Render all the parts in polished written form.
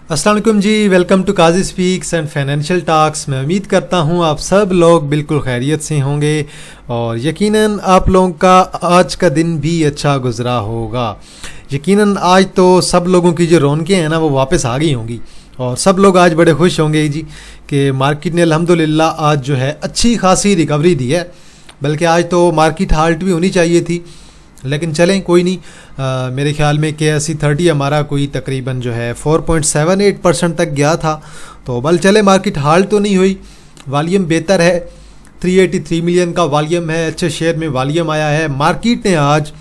अस्सलाम वालेकुम जी, welcome to Kazi speaks and financial talks. मैं उम्मीद करता हूँ आप सब लोग बिल्कुल खैरियत से होंगे और यकीनन आप लोगों का आज का दिन भी अच्छा गुजरा होगा। यकीनन आज तो सब लोगों की जो रौनकें हैं ना वो वापस आ गई होंगी और सब लोग आज बड़े खुश होंगे जी कि मार्केट ने अल्हम्दुलिल्लाह आज जो है अच्छी खासी रिकवरी दी है। बल्कि आज तो मार्केट हाल्ट भी होनी चाहिए थी, लेकिन चलें कोई नहीं। मेरे ख्याल में KSE 30 हमारा कोई तकरीबन जो है 4.78% तक गया था, तो बल चले मार्केट हाल तो नहीं हुई। वॉल्यूम बेहतर है, 383 मिलियन का वॉल्यूम है, अच्छे शेयर में वॉल्यूम आया है। मार्केट ने आज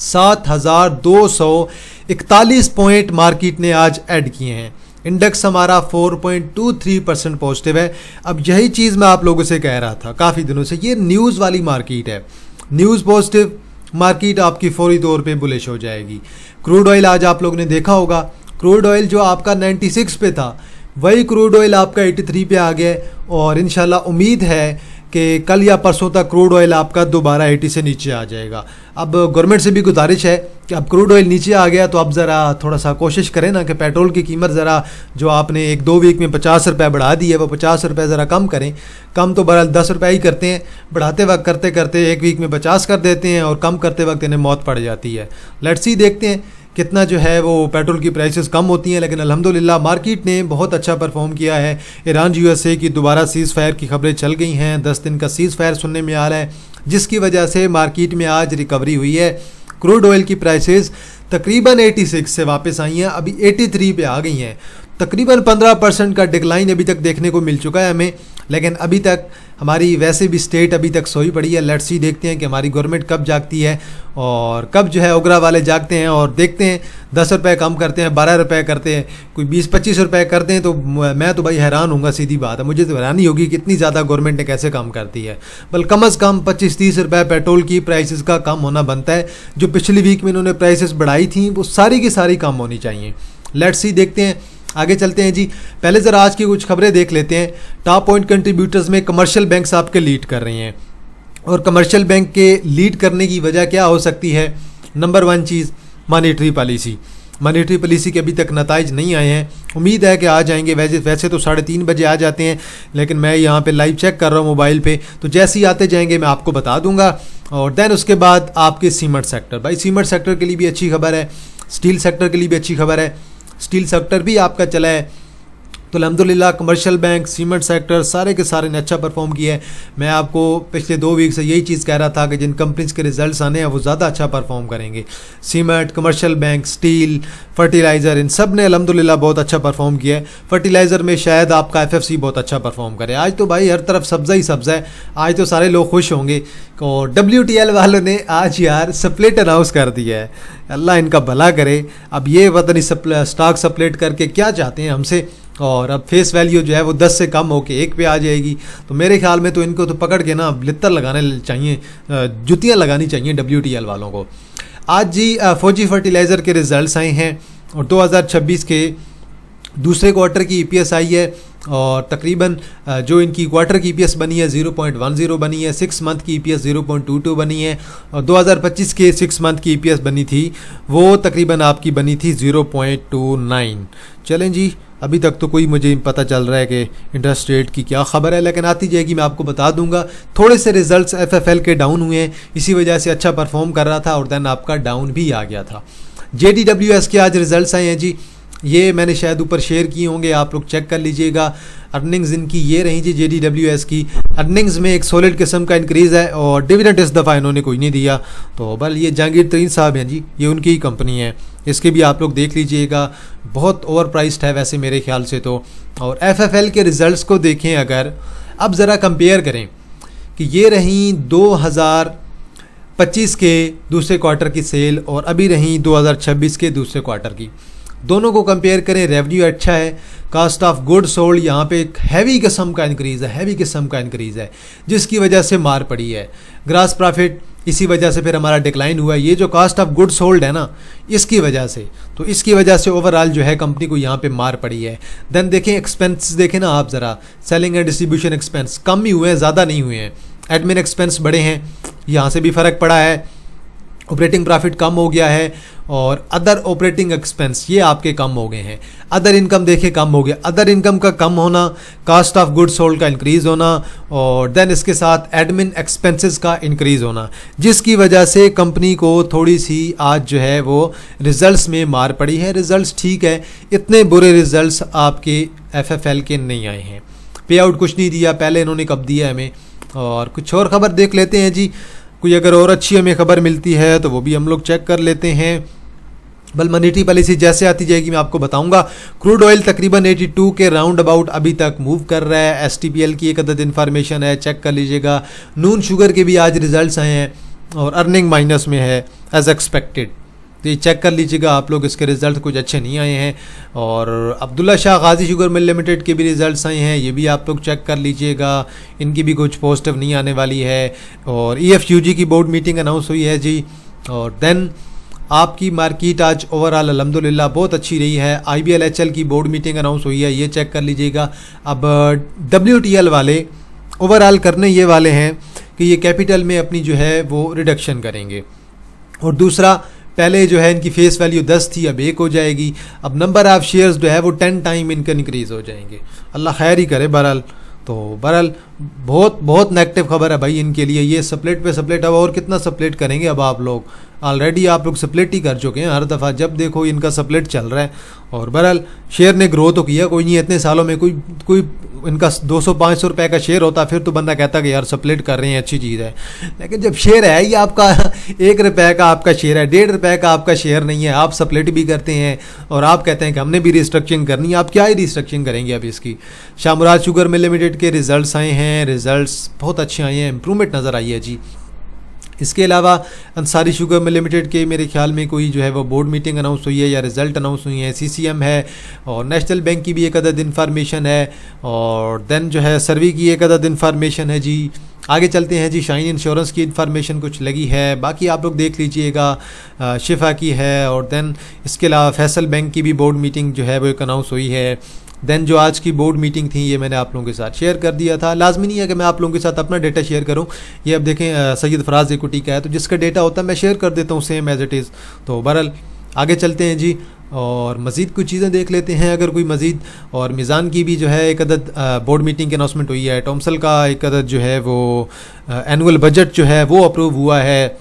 7,241 पॉइंट मार्केट ने आज ऐड किए हैं। इंडेक्स हमारा 4.23% पॉजिटिव है। अब यही चीज़ मैं आप लोगों से कह रहा था काफ़ी दिनों से, ये न्यूज़ वाली मार्केट है। न्यूज़ पॉजिटिव, मार्केट आपकी फौरी तौर पे बुलिश हो जाएगी। क्रूड ऑयल आज आप लोगों ने देखा होगा, क्रूड ऑयल जो आपका 96 पे था वही क्रूड ऑयल आपका 83 पे आ गया और इंशाल्लाह उम्मीद है कि कल या परसों तक क्रूड ऑयल आपका दोबारा 80 से नीचे आ जाएगा। अब गवर्नमेंट से भी गुजारिश है कि अब क्रूड ऑयल नीचे आ गया तो अब ज़रा थोड़ा सा कोशिश करें ना कि पेट्रोल की कीमत ज़रा जो आपने 1-2 वीक में 50 रुपये बढ़ा दी है वो 50 रुपये ज़रा कम करें। कम तो बहरहाल 10 रुपये ही करते हैं, बढ़ाते वक्त करते करते 1 वीक में 50 कर देते हैं और कम करते वक्त इन्हें मौत पड़ जाती है। लेट्स सी, देखते हैं कितना जो है वो पेट्रोल की प्राइसेस कम होती हैं। लेकिन अल्हम्दुलिल्लाह मार्केट ने बहुत अच्छा परफॉर्म किया है। ईरान USA की दोबारा सीज़ फायर की खबरें चल गई हैं, 10 दिन का सीज़ फायर सुनने में आ रहा है, जिसकी वजह से मार्केट में आज रिकवरी हुई है। क्रूड ऑयल की प्राइसेस तकरीबन 86 से वापस आई हैं, अभी 83 पे आ गई हैं। तकरीबन 15% का डिक्लाइन अभी तक देखने को मिल चुका है हमें, लेकिन अभी तक हमारी वैसे भी स्टेट अभी तक सोई पड़ी है। लेट्स सी, देखते हैं कि हमारी गवर्नमेंट कब जागती है और कब जो है उग्रा वाले जागते हैं और देखते हैं 10 रुपये कम करते हैं, 12 रुपये करते हैं, कोई 20-25 रुपये करते हैं तो मैं तो भाई हैरान हूँगा। सीधी बात है, मुझे तो हैरानी होगी कि इतनी ज़्यादा गवर्नमेंट ने कैसे काम करती है। बल कम अज़ कम 25-30 रुपये पेट्रोल की प्राइसेस का कम होना बनता है। जो पिछली वीक में इन्होंने प्राइसेस बढ़ाई थी वो सारी की सारी कम होनी चाहिए। लेट्स सी, देखते हैं, आगे चलते हैं जी। पहले ज़रा आज की कुछ खबरें देख लेते हैं। टॉप पॉइंट कंट्रीब्यूटर्स में कमर्शियल बैंक्स आपके लीड कर रही हैं और कमर्शियल बैंक के लीड करने की वजह क्या हो सकती है? नंबर 1 चीज़ मॉनेटरी पॉलिसी। मॉनेटरी पॉलिसी के अभी तक नताइज नहीं आए हैं, उम्मीद है कि आ जाएंगे। वैसे तो 3:30 बजे आ जाते हैं, लेकिन मैं यहाँ पे लाइव चेक कर रहा हूँ मोबाइल पे, तो जैसे ही आते जाएंगे मैं आपको बता दूंगा। और दैन उसके बाद आपके सीमेंट सेक्टर, भाई सीमेंट सेक्टर के लिए भी अच्छी खबर है, स्टील सेक्टर के लिए भी अच्छी खबर है। स्टील सेक्टर भी आपका चला है, तो अल्हम्दुलिल्लाह कमर्शियल बैंक, सीमेंट सेक्टर सारे के सारे ने अच्छा परफॉर्म किया है। मैं आपको पिछले 2 वीक से यही चीज़ कह रहा था कि जिन कंपनीज के रिजल्ट्स आने हैं वो ज़्यादा अच्छा परफॉर्म करेंगे। Cement, commercial bank, steel, fertilizer, इन सब ने अल्हम्दुलिल्लाह बहुत अच्छा परफॉर्म किया है। फर्टिलाइज़र में शायद आपका FFC बहुत अच्छा परफॉर्म करे। आज तो भाई हर तरफ सब्ज़ा ही सब्ज़ा है, आज तो सारे लोग खुश होंगे। और WTL वालों ने आज यार स्प्लिट अनाउंस कर दिया है, अल्लाह इनका भला करे। अब ये पता नहीं स्टॉक स्प्लिट करके क्या चाहते हैं हमसे, और अब फेस वैल्यू जो है वो 10 से कम होके 1 पे आ जाएगी। तो मेरे ख्याल में तो इनको तो पकड़ के ना लित्तर लगाने चाहिए, जुतियाँ लगानी चाहिए WTL वालों को। आज जी फौजी फर्टिलाइज़र के रिजल्ट्स आए हैं और 2026 के दूसरे क्वार्टर की EPS आई है और तकरीबन जो इनकी क्वार्टर की EPS बनी है 0.10 बनी है, 6 मंथ की EPS 0.22 बनी है और 2025 के 6 मंथ की EPS बनी थी वो तकरीबन आपकी बनी थी 0.29। चलें जी, अभी तक तो कोई मुझे पता चल रहा है कि इंटरेस्ट रेट की क्या खबर है, लेकिन आती जाएगी मैं आपको बता दूंगा। थोड़े से रिजल्ट्स FFL के डाउन हुए हैं, इसी वजह से अच्छा परफॉर्म कर रहा था और देन आपका डाउन भी आ गया था। JDWS के आज रिजल्ट्स आए हैं जी, ये मैंने शायद ऊपर शेयर किए होंगे, आप लोग चेक कर लीजिएगा। अर्निंग्स इनकी ये रही जी JDWS की। अर्निंग्स में एक सॉलिड किस्म का इंक्रीज़ है और डिविडेंड इस दफ़ा इन्होंने कोई नहीं दिया। तो बल ये जहांगीर तरीन साहब हैं जी, ये उनकी ही कंपनी है, इसके भी आप लोग देख लीजिएगा। बहुत ओवर प्राइस्ड है वैसे मेरे ख्याल से तो। और FFL के रिज़ल्ट्स को देखें अगर, अब ज़रा कंपेयर करें कि ये रही 2025 के दूसरे क्वार्टर की सेल और अभी रही 2026 के दूसरे क्वार्टर की, दोनों को कंपेयर करें। रेवेन्यू अच्छा है, कास्ट ऑफ गुड सोल्ड यहाँ पे एक हैवी किस्म का इंक्रीज़ है, हैवी किस्म का इंक्रीज़ है, जिसकी वजह से मार पड़ी है। ग्रास प्रॉफिट, इसी वजह से फिर हमारा डिक्लाइन हुआ है। ये जो कास्ट ऑफ गुड सोल्ड है ना, इसकी वजह से, तो इसकी वजह से ओवरऑल जो है कंपनी को यहाँ पे मार पड़ी है। देन देखें एक्सपेंस, देखें ना आप ज़रा, सेलिंग एंड डिस्ट्रीब्यूशन एक्सपेंस कम ही हुए हैं, ज़्यादा नहीं हुए हैं। एडमिन एक्सपेंस बड़े हैं, यहाँ से भी फ़र्क पड़ा है। ऑपरेटिंग प्रॉफिट कम हो गया है और अदर ऑपरेटिंग एक्सपेंस ये आपके कम हो गए हैं। अदर इनकम देखिए कम हो गया, अदर इनकम का कम होना, कास्ट ऑफ गुड्स सोल्ड का इंक्रीज़ होना और देन इसके साथ एडमिन एक्सपेंसेस का इंक्रीज़ होना, जिसकी वजह से कंपनी को थोड़ी सी आज जो है वो रिजल्ट्स में मार पड़ी है। रिजल्ट्स ठीक है, इतने बुरे रिजल्ट्स आपके एफएफएल के नहीं आए हैं। पे आउट कुछ नहीं दिया, पहले इन्होंने कब दिया हमें। और कुछ और ख़बर देख लेते हैं जी, कोई अगर और अच्छी हमें खबर मिलती है तो वो भी हम लोग चेक कर लेते हैं। बल मॉनेटरी पॉलिसी जैसे आती जाएगी मैं आपको बताऊंगा। क्रूड ऑयल तकरीबन 82 के राउंड अबाउट अभी तक मूव कर रहा है। एसटीपीएल की एक अदद इन्फॉर्मेशन है, चेक कर लीजिएगा। नून शुगर के भी आज रिजल्ट्स आए हैं और अर्निंग माइनस में है एज एक्सपेक्टेड, तो ये चेक कर लीजिएगा आप लोग, इसके रिजल्ट कुछ अच्छे नहीं आए हैं। और अब्दुल्ला शाह गाजी शुगर मिल लिमिटेड के भी रिजल्ट्स आए हैं, ये भी आप लोग चेक कर लीजिएगा, इनकी भी कुछ पॉजिटिव नहीं आने वाली है। और EFUG की बोर्ड मीटिंग अनाउंस हुई है जी। और देन आपकी मार्केट आज ओवरऑल अल्हम्दुलिल्लाह बहुत अच्छी रही है। IBLHL की बोर्ड मीटिंग अनाउंस हुई है, ये चेक कर लीजिएगा। अब WTL वाले ओवरऑल करने ये वाले हैं कि ये कैपिटल में अपनी जो है वो रिडक्शन करेंगे। और दूसरा, पहले जो है इनकी फेस वैल्यू 10 थी, अब 1 हो जाएगी। अब नंबर ऑफ़ शेयर्स जो है वो 10 टाइम इनका इंक्रीज़ हो जाएंगे। अल्लाह खैर ही करे। बहरहाल तो बहरहाल बहुत नेगेटिव खबर है भाई इनके लिए। ये स्प्लिट पे स्प्लिट, अब और कितना स्प्लिट करेंगे। अब आप लोग ऑलरेडी आप लोग स्प्लिट ही कर चुके हैं, हर दफ़ा जब देखो इनका स्प्लिट चल रहा है। और बहरहाल शेयर ने ग्रो तो किया, कोई नहीं इतने सालों में कोई इनका 200-500 रुपए का शेयर होता फिर तो बंदा कहता कि यार स्प्लिट कर रहे हैं अच्छी चीज़ है। लेकिन जब शेयर है ये आपका 1 रुपये का आपका शेयर है, 1.5 रुपये का आपका शेयर नहीं है, आप स्प्लिट भी करते हैं और आप कहते हैं कि हमने भी रिस्ट्रक्चरिंग करनी है। आप क्या ही रिस्ट्रक्चरिंग करेंगे अब इसकी। शाहमुराद शुगर मिल लिमिटेड के रिजल्ट्स आए हैं, रिजल्ट्स बहुत अच्छे आए हैं, इंप्रूवमेंट नज़र आई है जी। इसके अलावा अंसारी शुगर मिल लिमिटेड के मेरे ख्याल में कोई जो है वो बोर्ड मीटिंग अनाउंस हुई है या रिज़ल्ट अनाउंस हुई है। CCM है और नेशनल बैंक की भी एक अदद इन्फॉर्मेशन है और देन जो है सर्वी की एक अदद इन्फॉर्मेशन है जी। आगे चलते हैं जी, शाइन इंश्योरेंस की इन्फॉर्मेशन कुछ लगी है, बाकी आप लोग देख लीजिएगा। शिफा की है और देन इसके अलावा फैसल बैंक की भी बोर्ड मीटिंग जो है वो एक अनाउंस हुई है। देन जो आज की बोर्ड मीटिंग थी ये मैंने आप लोगों के साथ शेयर कर दिया था। लाजमी नहीं है कि मैं आप लोगों के साथ अपना डेटा शेयर करूं। ये अब देखें सैयद फराज इक्विटी का है, तो जिसका डेटा होता है मैं शेयर कर देता हूं सेम एज इट इज़। तो बहरहाल आगे चलते हैं जी और मज़ीद कुछ चीज़ें देख लेते हैं अगर कोई मज़ीद। और मिज़ान की भी जो है एक अदद बोर्ड मीटिंग की अनाउंसमेंट हुई है। टॉमसल का एक अदद जो है वो एनुअल बजट जो है वो अप्रूव हुआ है।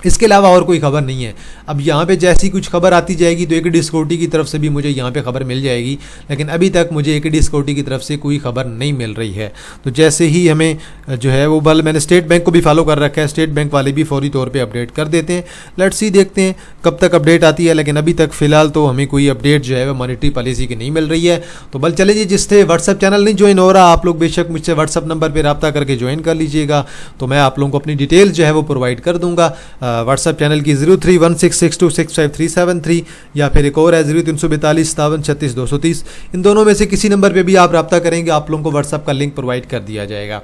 इसके अलावा और कोई खबर नहीं है। अब यहाँ पे जैसी कुछ खबर आती जाएगी तो एकेडी सिक्योरिटी की तरफ से भी मुझे यहाँ पे खबर मिल जाएगी, लेकिन अभी तक मुझे एकेडी सिक्योरिटी की तरफ से कोई खबर नहीं मिल रही है। तो जैसे ही हमें जो है वो, बल मैंने स्टेट बैंक को भी फॉलो कर रखा है, स्टेट बैंक वाले भी फौरी तौर पर अपडेट कर देते हैं। लेट्स सी, देखते हैं कब तक अपडेट आती है, लेकिन अभी तक फ़िलहाल तो हमें कोई अपडेट जो है वो मॉनेटरी पॉलिसी की नहीं मिल रही है। तो बल चले जी, जिससे व्हाट्सअप चैनल नहीं ज्वाइन हो रहा, आप लोग बेशक मुझसे व्हाट्सअप नंबर पर रब्ता करके ज्वाइन कर लीजिएगा, तो मैं आप लोगों को अपनी डिटेल जो है वो प्रोवाइड कर दूँगा। व्हाट्सअप चैनल 0316626373 या फिर एक और है 034257363230। इन दोनों में से किसी नंबर पे भी आप रब्ता करेंगे, आप लोगों को व्हाट्सएप का लिंक प्रोवाइड कर दिया जाएगा।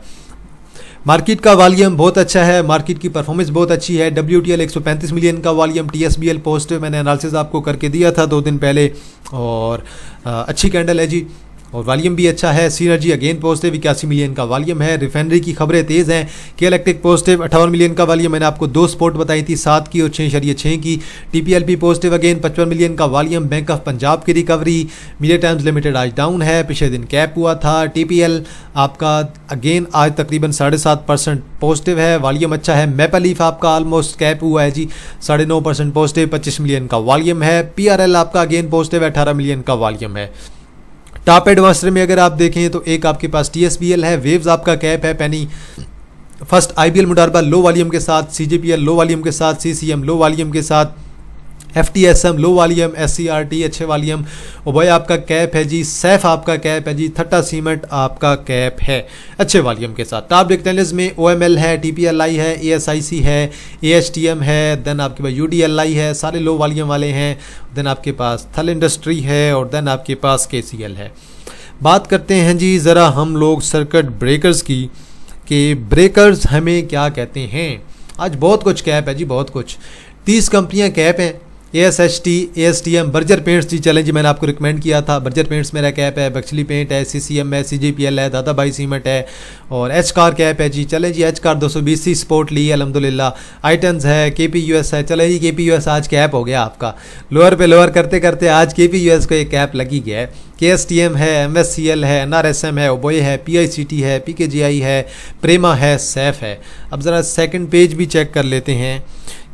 मार्केट का वॉल्यूम बहुत अच्छा है, मार्केट की परफॉर्मेंस बहुत अच्छी है। WTL 135 मिलियन का वॉल्यूम, TSBL पॉजिटिव, मैंने एनालिसिस आपको करके दिया था 2 दिन पहले और अच्छी कैंडल है जी। और वॉल्यूम भी अच्छा है। सीनर्जी अगेन पॉजिटिव 81 मिलियन का वॉल्यूम है। रिफाइनरी की खबरें तेज़ हैं। के इलेक्ट्रिक पॉजिटिव 58 मिलियन का वॉल्यूम, मैंने आपको 2 स्पॉट बताई थी, 7 की और 6.6 की। TPLP पॉजिटिव अगेन 55 मिलियन का वॉल्यूम। बैंक ऑफ पंजाब की रिकवरी। मीडिया टाइम्स लिमिटेड आज डाउन है, पिछले दिन कैप हुआ था। TPL आपका अगेन आज तकरीबन 7.5% पॉजिटिव है, वॉल्यूम अच्छा है। मैपल लीफ आपका ऑलमोस्ट कैप हुआ है जी, 9.5% पॉजिटिव, 25 मिलियन का वॉल्यूम है। PRL आपका अगेन पॉजिटिव है, 18 मिलियन का वॉल्यूम है। टॉप एडवांसर में अगर आप देखें तो एक आपके पास TSBL है, वेव्स आपका कैप है, पेनी फर्स्ट IBL मुडारबा लो वॉल्यूम के साथ, CGPL लो वॉल्यूम के साथ, CCM लो वॉल्यूम के साथ, FTSM लो वॉल्यूम, SCRT अच्छे वॉल्यूम, ओबय आपका कैप है जी, सैफ आपका कैप है जी, थट्टा सीमेंट आपका कैप है अच्छे वॉल्यूम के साथ। टॉप टेक्नोलॉजीज में OML है, TPLI है, ASIC है, ASTM है, देन आपके पास UDLI है, सारे लो वॉल्यूम वाले हैं। देन आपके पास थल इंडस्ट्री है और देन आपके पास KCL है। बात करते हैं जी ज़रा हम लोग सर्किट ब्रेकर्स की, कि ब्रेकर्स हमें क्या कहते हैं। आज बहुत कुछ कैप है जी, बहुत कुछ। 30 कंपनियां कैप हैं ASHT, ASTM, बर्जर पेंट्स जी चलें जी, मैंने आपको रिकमेंड किया था। बर्जर पेंट्स मेरा कैप है, बक्सली पेंट है, CCM है, CGPL है, दादाभाई सीमेंट है और एच कार कैप है जी। चलें जी, एच कार 220 स्पोर्ट ली है अल्हम्दुलिल्लाह। आइटन्स है, KPUS है। चले जी, KPUS आज कैप हो गया आपका। लोअर पे लोअर करते करते आज KPUS को एक कैप लगी गया है। KSTM है, MSCL है, NRSM है, ओबोए है, PICT है, PKGI है, प्रेमा है, सैफ है। अब ज़रा सेकंड पेज भी चेक कर लेते हैं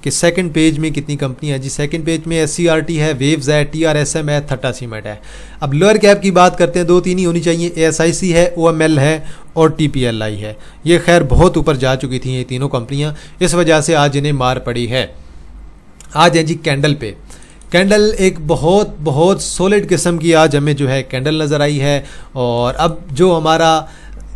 कि सेकंड पेज में कितनी कंपनी है जी। सेकंड पेज में SCRT है, वेव्स है, TRSM है, थट्टा सीमेंट है। अब लोअर कैप की बात करते हैं, 2-3 ही होनी चाहिए। ASIC है, OML है और TPLI है। ये खैर बहुत ऊपर जा चुकी थी ये तीनों कंपनियां, इस वजह से आज इन्हें मार पड़ी है। आज है जी कैंडल पे। कैंडल एक बहुत बहुत सॉलिड किस्म की आज हमें जो है कैंडल नज़र आई है। और अब जो हमारा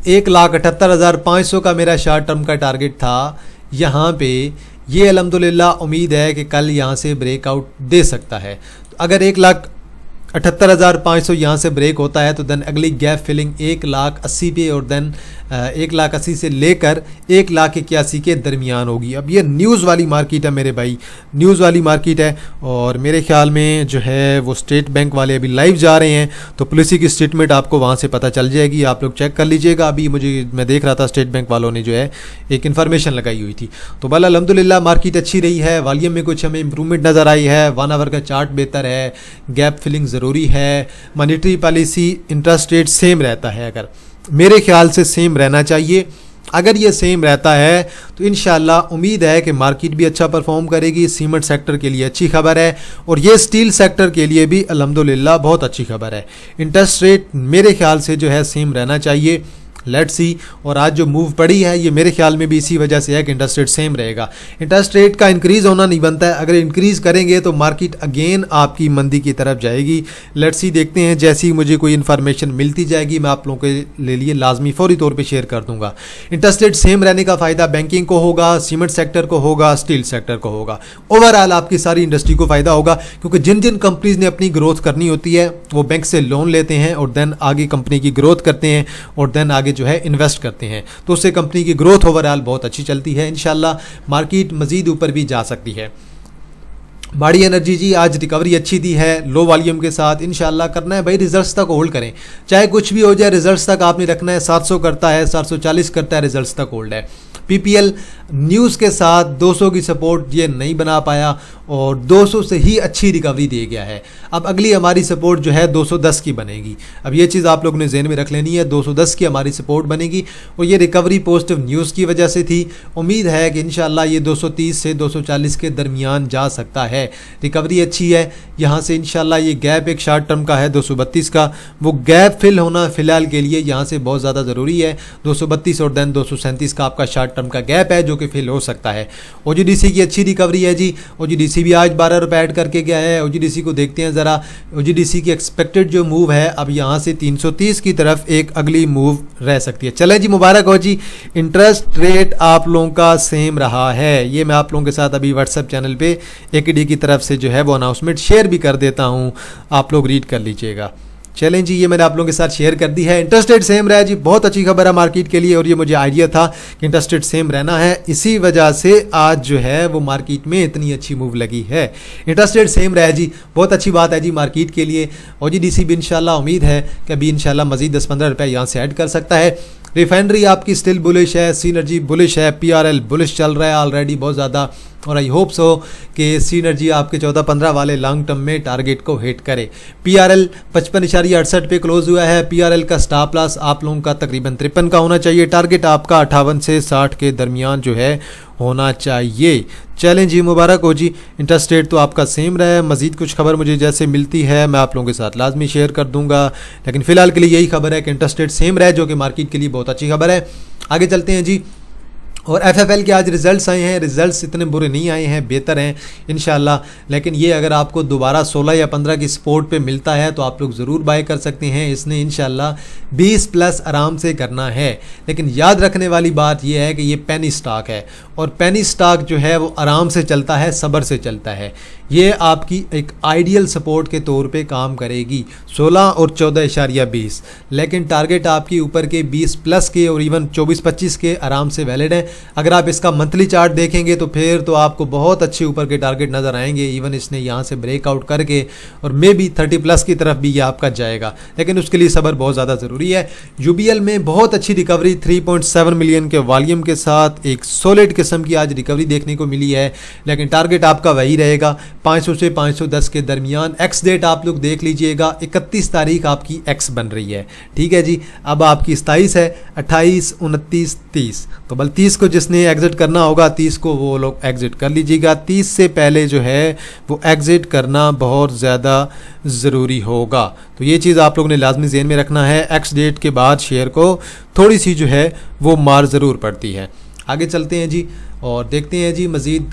1,78,500 का मेरा शॉर्ट टर्म का टारगेट था, यहाँ पे ये अल्हम्दुलिल्लाह उम्मीद है कि कल यहाँ से ब्रेकआउट दे सकता है। तो अगर 1,78,500 यहाँ से ब्रेक होता है तो देन अगली गैप फिलिंग 1,80,000 पे और देन 1,80,000 से लेकर 1,81,000 के दरमियान होगी। अब ये न्यूज़ वाली मार्केट है मेरे भाई, न्यूज़ वाली मार्केट है। और मेरे ख्याल में जो है वो स्टेट बैंक वाले अभी लाइव जा रहे हैं, तो पॉलिसी की स्टेटमेंट आपको वहाँ से पता चल जाएगी, आप लोग चेक कर लीजिएगा। अभी मैं देख रहा था स्टेट बैंक वालों ने जो है एक इन्फॉर्मेशन लगाई हुई थी। तो बल अल्हम्दुलिल्लाह मार्केट अच्छी रही है, वॉल्यूम में कुछ हमें इंप्रूवमेंट नज़र आई है, 1 आवर का चार्ट बेहतर है, गैप फिलिंग ज़रूरी है, monetary policy interest rate same रहता है, अगर मेरे ख्याल से सेम रहना चाहिए। अगर ये सेम रहता है तो इंशाल्लाह उम्मीद है कि मार्केट भी अच्छा परफॉर्म करेगी। सीमेंट सेक्टर के लिए अच्छी खबर है और ये स्टील सेक्टर के लिए भी अल्हम्दुलिल्लाह बहुत अच्छी खबर है। इंटरेस्ट रेट मेरे ख्याल से जो है सेम रहना चाहिए, लेट्स सी। और आज जो मूव पड़ी है ये मेरे ख्याल में भी इसी वजह से है कि इंटरेस्ट रेट सेम रहेगा। इंटरेस्ट रेट का इंक्रीज़ होना नहीं बनता है, अगर इंक्रीज़ करेंगे तो मार्केट अगेन आपकी मंदी की तरफ जाएगी। लेट्स सी, देखते हैं, जैसी मुझे कोई इन्फॉर्मेशन मिलती जाएगी मैं आप लोगों के लिए लाजमी फौरी तौर पर शेयर कर दूंगा। इंटरेस्ट रेट सेम रहने का फ़ायदा बैंकिंग को होगा, सीमेंट सेक्टर को होगा, स्टील सेक्टर को होगा, ओवरऑल आपकी सारी इंडस्ट्री को फ़ायदा होगा। क्योंकि जिन जिन कंपनीज़ ने अपनी ग्रोथ करनी होती है वो बैंक से लोन लेते हैं और देन आगे कंपनी की ग्रोथ करते हैं और देन आगे जो है इन्वेस्ट करते हैं, तो उससे कंपनी की ग्रोथ ओवरऑल बहुत अच्छी चलती है। इंशाल्लाह मार्केट मजीद ऊपर भी जा सकती है। बाड़ी एनर्जी जी आज रिकवरी अच्छी दी है लो वॉल्यूम के साथ। इंशाल्लाह करना है भाई, रिजल्ट्स तक होल्ड करें, चाहे कुछ भी हो जाए रिजल्ट्स तक आपने रखना है। 700 करता है, 740 करता है, रिजल्ट्स तक होल्ड है। PPL न्यूज़ के साथ 200 की सपोर्ट ये नहीं बना पाया और 200 से ही अच्छी रिकवरी दे गया है। अब अगली हमारी सपोर्ट जो है 210 की बनेगी। अब ये चीज़ आप लोगों ने ज़हन में रख लेनी है, 210 की हमारी सपोर्ट बनेगी और ये रिकवरी पॉजिटिव न्यूज़ की वजह से थी। उम्मीद है कि इंशाल्लाह ये 230 से 240 के दरमियान जा सकता है। रिकवरी अच्छी है, यहाँ से इंशाल्लाह ये गैप एक शॉर्ट टर्म का है 232 का, वो गैप फिल होना फ़िलहाल के लिए यहाँ से बहुत ज़्यादा ज़रूरी है। 232 और देन 237 का आपका शॉर्ट टर्म का गैप है जो कि फिल हो सकता है। OGDC की अच्छी रिकवरी है जी, OGDC भी आज 12 रुपये ऐड करके गया है। OGDC को देखते हैं ज़रा, OGDC की एक्सपेक्टेड जो मूव है अब यहाँ से 330 की तरफ एक अगली मूव रह सकती है। चलें जी, मुबारक हो जी, इंटरेस्ट रेट आप लोगों का सेम रहा है। ये मैं आप लोगों के साथ अभी व्हाट्सएप चैनल पे AKD की तरफ से जो है वो अनाउंसमेंट शेयर भी कर देता हूँ, आप लोग रीड कर लीजिएगा। चलें जी, ये मैंने आप लोगों के साथ शेयर कर दी है। इंटरेस्ट रेट सेम रहा है जी, बहुत अच्छी खबर है मार्केट के लिए और ये मुझे आइडिया था कि इंटरेस्ट रेट सेम रहना है, इसी वजह से आज जो है वो मार्केट में इतनी अच्छी मूव लगी है। इंटरेस्ट रेट सेम रहा है जी, बहुत अच्छी बात है जी मार्केट के लिए। OGDC भी इंशाल्लाह उम्मीद है कि अभी इंशाल्लाह मजीद 10-15 रुपये यहाँ से ऐड कर सकता है। रिफाइनरी आपकी स्टिल बुलिश है, सीनर्जी बुलिश है, PRL बुलिश चल रहा है ऑलरेडी बहुत ज़्यादा और आई होप सो कि सीनर्जी आपके 14-15 वाले लॉन्ग टर्म में टारगेट को हिट करे। PRL 55.68 पे क्लोज हुआ है। PRL का स्टॉप लॉस आप लोगों का तकरीबन 53 का होना चाहिए, टारगेट आपका 58 से 60 के दरमियान जो है होना चाहिए। चलें जी, मुबारक हो जी, इंटरेस्ट रेट तो आपका सेम रहा है। मज़ीद कुछ खबर मुझे जैसे मिलती है मैं आप लोगों के साथ लाजमी शेयर कर दूंगा, लेकिन फ़िलहाल के लिए यही खबर है कि इंटरेस्ट रेट सेम रहा है जो कि मार्केट के लिए बहुत अच्छी खबर है। आगे चलते हैं जी। और FFL के आज रिज़ल्ट्स आए हैं, रिज़ल्ट्स इतने बुरे नहीं आए हैं, बेहतर हैं इंशाल्लाह। लेकिन ये अगर आपको दोबारा 16 या 15 की सपोर्ट पे मिलता है तो आप लोग ज़रूर बाय कर सकते हैं। इसने इंशाल्लाह 20+ आराम से करना है। लेकिन याद रखने वाली बात यह है कि ये पेनी स्टॉक है और पेनी स्टॉक जो है वो आराम से चलता है, सब्र से चलता है। ये आपकी एक आइडियल सपोर्ट के तौर पे काम करेगी 16 और 14.20, लेकिन टारगेट आपकी ऊपर के 20 प्लस के और इवन 24-25 के आराम से वैलिड हैं। अगर आप इसका मंथली चार्ट देखेंगे तो फिर तो आपको बहुत अच्छे ऊपर के टारगेट नज़र आएंगे। इवन इसने यहाँ से ब्रेकआउट करके और मे बी 30 प्लस की तरफ भी ये आपका जाएगा, लेकिन उसके लिए सब्र बहुत ज़्यादा ज़रूरी है। यूबीएल में बहुत अच्छी रिकवरी 3.7 मिलियन के वॉल्यूम के साथ एक सॉलिड किस्म की आज रिकवरी देखने को मिली है, लेकिन टारगेट आपका वही रहेगा 500 से 510 के दरमियान। एक्स डेट आप लोग देख लीजिएगा, 31 तारीख आपकी एक्स बन रही है, ठीक है जी। अब आपकी 27 है, 28, 29, 30, तो बल 30 को जिसने एग्जिट करना होगा 30 को वो लोग एग्जिट कर लीजिएगा। 30 से पहले जो है वो एग्जिट करना बहुत ज़्यादा ज़रूरी होगा, तो ये चीज़ आप लोगों ने लाजमी ज़हन में रखना है। एक्स डेट के बाद शेयर को थोड़ी सी जो है वो मार ज़रूर पड़ती है। आगे चलते हैं जी और देखते हैं जी मज़ीद।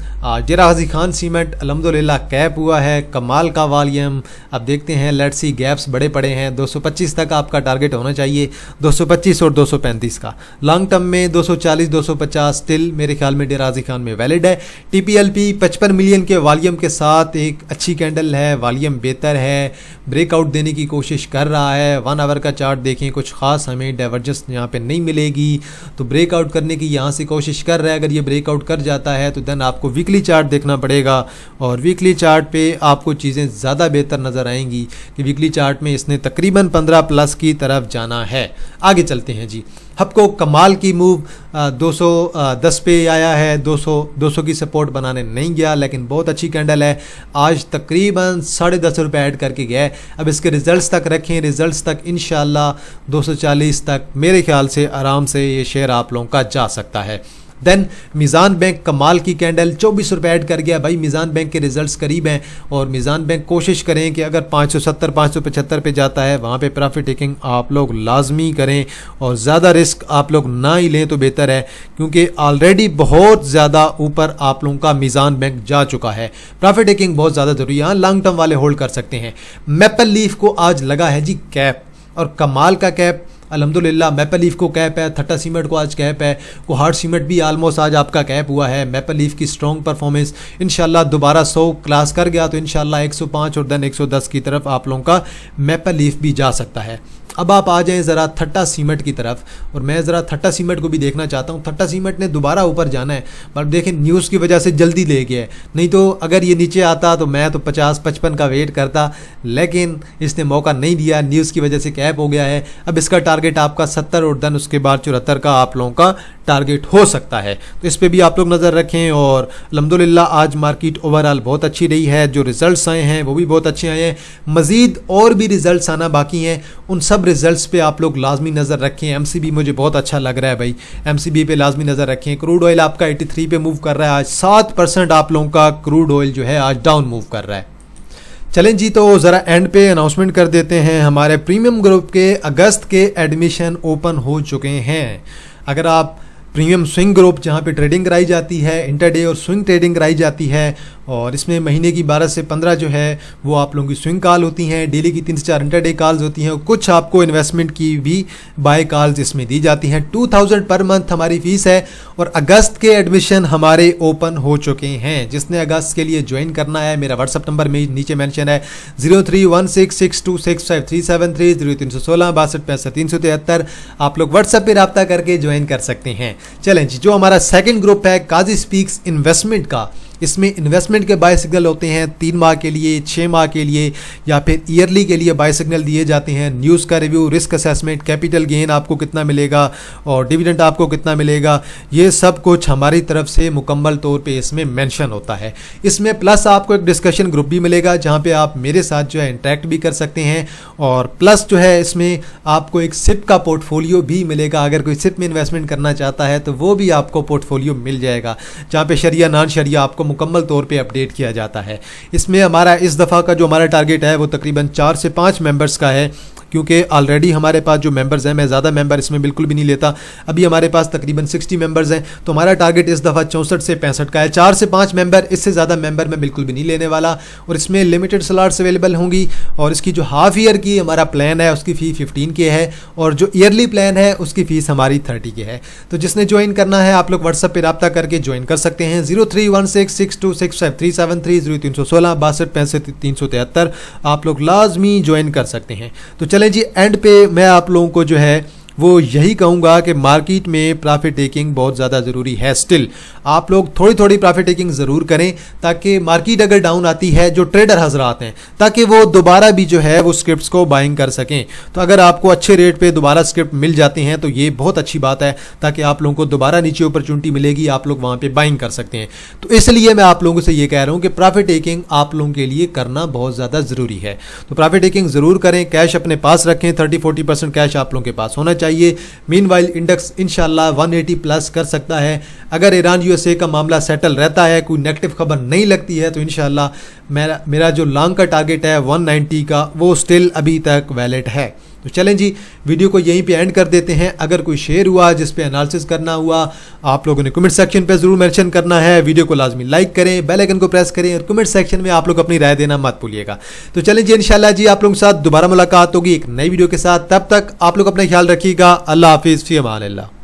जरा हाजी खान सीमेंट अल्हम्दुलिल्लाह कैप हुआ है, कमाल का वॉल्यूम। अब देखते हैं, लेट्स सी, गैप्स बड़े पड़े हैं। 225 तक आपका टारगेट होना चाहिए, 225 और 235 का। लॉन्ग टर्म में 240 250 स्टिल मेरे ख्याल में डेरा हाजी खान में वैलिड है। टीपीएलपी 55 मिलियन के वॉल्यूम के साथ एक अच्छी कैंडल है, वॉल्यूम बेहतर है, ब्रेकआउट देने की कोशिश कर रहा है। 1 आवर का चार्ट देखें, कुछ खास हमें डाइवर्जेंस यहाँ पे नहीं मिलेगी, तो ब्रेकआउट करने की यहाँ से कोशिश कर रहा है। अगर ये ब्रेकआउट कर जाता है तो देन आपको वीकली चार्ट देखना पड़ेगा, और वीकली चार्ट पे आपको चीज़ें ज़्यादा बेहतर नज़र आएंगी कि वीकली चार्ट में इसने तकरीबन 15 प्लस की तरफ जाना है। आगे चलते हैं जी। हबको कमाल की मूव 210 पे आया है, 200 की सपोर्ट बनाने नहीं गया, लेकिन बहुत अच्छी कैंडल है। आज तकरीबन 10.5 रुपये ऐड करके गया है। अब इसके रिजल्ट्स तक रखें, रिजल्ट्स तक इंशाल्लाह 240 तक मेरे ख्याल से आराम से ये शेयर आप लोगों का जा सकता है। देन मीज़ान बैंक कमाल की कैंडल 24 रुपये ऐड कर गया। भाई मीज़ान बैंक के रिजल्ट्स करीब हैं, और मीज़ान बैंक कोशिश करें कि अगर 570 575 पे जाता है वहाँ पे प्रॉफिट टेकिंग आप लोग लाजमी करें, और ज़्यादा रिस्क आप लोग ना ही लें तो बेहतर है, क्योंकि ऑलरेडी बहुत ज़्यादा ऊपर आप लोगों का मीज़ान बैंक जा चुका है। प्रॉफिट टेकिंग बहुत ज़्यादा ज़रूरी है। हाँ, लॉन्ग टर्म वाले होल्ड कर सकते हैं। मैपल लीफ को आज लगा है जी कैप, और कमाल का कैप अल्हम्दुलिल्लाह। मैपल लीफ को कैप है, थट्टा सीमेंट को आज कैप है, कोहार्ट सीमेंट भी आलमोस्ट आज आपका कैप हुआ है। मैपल लीफ की स्ट्रॉन्ग परफॉर्मेंस इंशाल्लाह दोबारा 100 क्लास कर गया तो इंशाल्लाह 105 और देन 110 की तरफ आप लोगों का मैपल लीफ भी जा सकता है। अब आप आ जाएं ज़रा थट्टा सीमेंट की तरफ, और मैं ज़रा थट्टा सीमेंट को भी देखना चाहता हूँ। थट्टा सीमेंट ने दोबारा ऊपर जाना है, पर देखें न्यूज़ की वजह से जल्दी ले गया है, नहीं तो अगर ये नीचे आता तो मैं तो 50-55 का वेट करता, लेकिन इसने मौका नहीं दिया, न्यूज़ की वजह से कैप हो गया है। अब इसका टारगेट आपका 70 और देन उसके बाद 74 का आप लोगों का टारगेट हो सकता है, तो इस पर भी आप लोग नज़र रखें। और अल्हम्दुलिल्लाह आज मार्केट ओवरऑल बहुत अच्छी रही है, जो रिजल्ट्स आए हैं वो भी बहुत अच्छे आए हैं। मज़ीद और भी रिजल्ट्स आना बाकी हैं, उन सब रिजल्ट्स पे आप लोग लाजमी नज़र रखें। एमसीबी मुझे बहुत अच्छा लग रहा है भाई, एमसीबी पे लाजमी नज़र रखें। क्रूड ऑयल आपका 83 पे मूव कर रहा है, आज 7% आप लोगों का क्रूड ऑयल जो है आज डाउन मूव कर रहा है। चलें जी, तो ज़रा एंड पे अनाउंसमेंट कर देते हैं। हमारे प्रीमियम ग्रुप के अगस्त के एडमिशन ओपन हो चुके हैं। अगर आप प्रीमियम स्विंग ग्रुप, जहाँ पे ट्रेडिंग कराई जाती है, इंटरडे और स्विंग ट्रेडिंग कराई जाती है, और इसमें महीने की 12 से 15 जो है वो आप लोगों की स्विंग कॉल होती हैं, डेली की 3 से 4 इंटरडे कॉल्स होती हैं, और कुछ आपको इन्वेस्टमेंट की भी बाय कॉल्स इसमें दी जाती हैं। 2000 पर मंथ हमारी फ़ीस है, और अगस्त के एडमिशन हमारे ओपन हो चुके हैं। जिसने अगस्त के लिए ज्वाइन करना है, मेरा व्हाट्सअप नंबर में नीचे मेंशन है 031662653730 0316 6265 373। आप लोग व्हाट्सएप पे रब्ता करके ज्वाइन कर सकते हैं। चलें जी, जो हमारा सेकंड ग्रुप है काजी स्पीक्स इन्वेस्टमेंट का, इसमें इन्वेस्टमेंट के बाय सिग्नल होते हैं 3 माह के लिए, 6 माह के लिए, या फिर ईयरली के लिए बाय सिग्नल दिए जाते हैं। न्यूज़ का review, risk assessment, capital gain आपको कितना मिलेगा और डिविडेंड आपको कितना मिलेगा, ये सब कुछ हमारी तरफ से मुकम्मल तौर पे इसमें मेंशन होता है। इसमें प्लस आपको एक डिस्कशन ग्रुप भी मिलेगा, जहाँ पे आप मेरे साथ जो है इंटरेक्ट भी कर सकते हैं, और प्लस जो है इसमें आपको एक सिप का पोर्टफोलियो भी मिलेगा। अगर कोई सिप में इन्वेस्टमेंट करना चाहता है तो वो भी आपको पोर्टफोलियो मिल जाएगा, जहाँ पे शरिया नॉन शरिया आपको मुकम्मल तौर पे अपडेट किया जाता है। इसमें हमारा इस दफ़ा का जो हमारा टारगेट है वो तकरीबन 4 से 5 मेंबर्स का है, क्योंकि ऑलरेडी हमारे पास जो मेंबर्स हैं, मैं ज़्यादा मेंबर इसमें बिल्कुल भी नहीं लेता, अभी हमारे पास तकरीबन 60 मेंबर्स हैं, तो हमारा टारगेट इस दफ़ा 64 से 65 का है। 4 से 5 मेंबर, इससे ज़्यादा मेंबर मैं बिल्कुल भी नहीं लेने वाला, और इसमें लिमिटेड स्लॉट्स अवेलेबल होंगी। और इसकी जो हाफ ईयर की हमारा प्लान है उसकी फ़ी 15 के है, और जो ईयरली प्लान है उसकी फ़ीस हमारी 30 के है। तो जिसने ज्वाइन करना है आप लोग व्हाट्सएप पर रब्ता करके ज्वाइन कर सकते हैं। 0316626537 0316 62 65 373 आप लोग लाजमी ज्वाइन कर सकते हैं। तो चलें जी, एंड पे मैं आप लोगों को जो है वो यही कहूँगा कि मार्केट में प्रॉफिट टेकिंग बहुत ज़्यादा ज़रूरी है। स्टिल आप लोग थोड़ी थोड़ी प्रॉफिट टेकिंग ज़रूर करें, ताकि मार्केट अगर डाउन आती है, जो ट्रेडर हजरात हैं, ताकि वो दोबारा भी जो है वो स्क्रिप्ट्स को बाइंग कर सकें। तो अगर आपको अच्छे रेट पे दोबारा स्क्रिप्ट मिल जाते हैं तो ये बहुत अच्छी बात है, ताकि आप लोगों को दोबारा नीचे अपॉर्चुनिटी मिलेगी, आप लोग वहाँ पर बाइंग कर सकते हैं। तो इसलिए मैं आप लोगों से ये कह रहा हूँ कि प्रॉफिट टेकिंग आप लोगों के लिए करना बहुत ज़्यादा ज़रूरी है। तो प्रॉफिट टेकिंग ज़रूर करें, कैश अपने पास रखें, 30-40% कैश आप लोगों के पास होना चाहिए। मीनवाइल इंडेक्स इंशाल्लाह 180 प्लस कर सकता है। अगर ईरान यूएसए का मामला सेटल रहता है, कोई नेगेटिव खबर नहीं लगती है, तो इंशाल्लाह मेरा जो लॉन्ग का टारगेट है 190 का, वो स्टिल अभी तक वैलिड है। तो चलें जी, वीडियो को यहीं पे एंड कर देते हैं। अगर कोई शेयर हुआ जिस पे एनालिसिस करना हुआ, आप लोगों ने कमेंट सेक्शन पे ज़रूर मेंशन करना है। वीडियो को लाजमी लाइक करें, बेल आइकन को प्रेस करें, और कमेंट सेक्शन में आप लोग अपनी राय देना मत भूलिएगा। तो चलें जी, इंशाल्लाह जी आप लोगों के साथ दोबारा मुलाकात होगी एक नई वीडियो के साथ। तब तक आप लोग अपना ख्याल रखिएगा। अल्लाह हाफिज़, फ़ी अमान अल्लाह।